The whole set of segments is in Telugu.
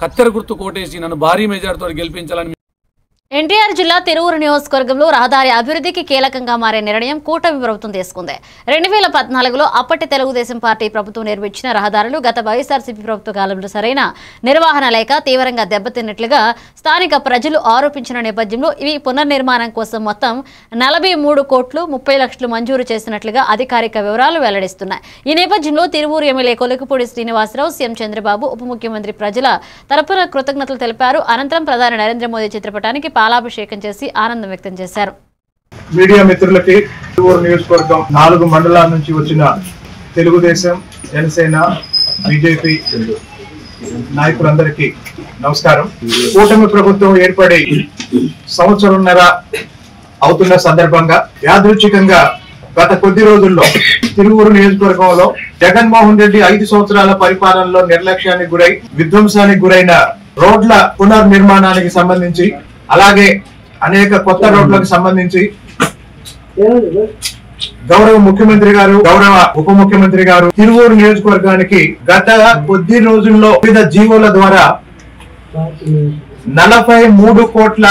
కత్తెర గుర్తు కోటేసి నన్ను భారీ మెజార్టీతో గెలిపించాలని ఎన్టీఆర్ జిల్లా తిరువూరు నియోజకవర్గంలో రహదారి అభివృద్ధికి కీలకంగా మారే నిర్ణయం కూటమి ప్రభుత్వం తీసుకుంది. 2014లో అప్పటి తెలుగుదేశం పార్టీ ప్రభుత్వం నిర్మించిన రహదారులు గత వైఎస్ఆర్సీపీ ప్రభుత్వ కాలంలో సరైన నిర్వహణ లేక తీవ్రంగా దెబ్బతిన్నట్లుగా స్థానిక ప్రజలు ఆరోపించిన నేపథ్యంలో ఇవి పునర్నిర్మాణం కోసం మొత్తం 43 కోట్లు 30 లక్షలు మంజూరు చేసినట్లుగా అధికారిక వివరాలు వెల్లడిస్తున్నాయి. ఈ నేపథ్యంలో తిరువూరు ఎమ్మెల్యే కొలికిపూడి శ్రీనివాసరావు సీఎం చంద్రబాబు ఉప ముఖ్యమంత్రి ప్రజల తరపున కృతజ్ఞతలు తెలిపారు. అనంతరం ప్రధాని నరేంద్ర మోదీ చిత్రపటానికి పాలాభిషేకం చేసి ఆనందం వ్యక్తం చేశారు. మీడియా మిత్రులకి తిరువూరు నియోజకవర్గం 4 మండలాల నుంచి వచ్చిన తెలుగుదేశం, జనసేన, బీజేపీ నాయకులందరికీ నమస్కారం. కూటమి ప్రభుత్వం ఏర్పడి సంవత్సరంన్నర అవుతున్న సందర్భంగా యాదృచ్ఛికంగా గత కొద్ది రోజుల్లో తిరువూరు నియోజకవర్గంలో జగన్మోహన్ రెడ్డి 5 సంవత్సరాల పరిపాలనలో నిర్లక్ష్యానికి గురై విధ్వంసానికి గురైన రోడ్ల పునర్నిర్మాణానికి సంబంధించి, అలాగే అనేక కొత్త రోడ్లకు సంబంధించి గౌరవ ముఖ్యమంత్రి గారు, గౌరవ ఉప ముఖ్యమంత్రి గారు తిరువూరు నియోజకవర్గానికి గత కొద్ది రోజుల్లో వివిధ జీవోల ద్వారా 43 కోట్ల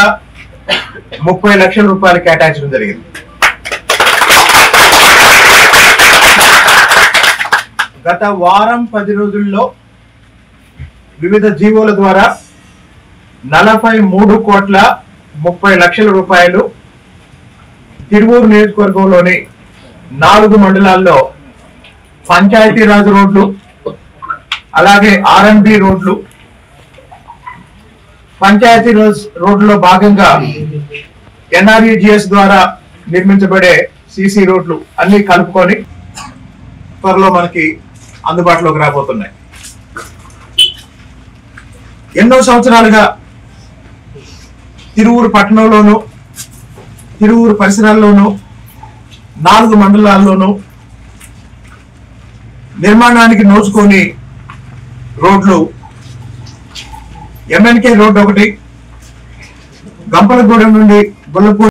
30 లక్షల రూపాయలు కేటాయించడం జరిగింది. గత వారం 10 రోజుల్లో వివిధ జీవోల ద్వారా 43 కోట్ల 30 లక్షల రూపాయలు తిరువూరు నియోజకవర్గంలోని 4 మండలాల్లో పంచాయతీరాజ్ రోడ్లు, అలాగే R&B రోడ్లు, పంచాయతీరాజ్ రోడ్లలో భాగంగా NREGS ద్వారా నిర్మించబడే CC రోడ్లు అన్ని కలుపుకొని త్వరలో మనకి అందుబాటులోకి రాబోతున్నాయి. ఎన్నో సంవత్సరాలుగా తిరువూరు పట్టణంలోను, తిరువూరు పరిసరాల్లోనూ, 4 మండలాల్లోనూ నిర్మాణానికి నోచుకొని రోడ్లు MNK రోడ్డు ఒకటి, గంపలగూడెం నుండి గొల్లపూడి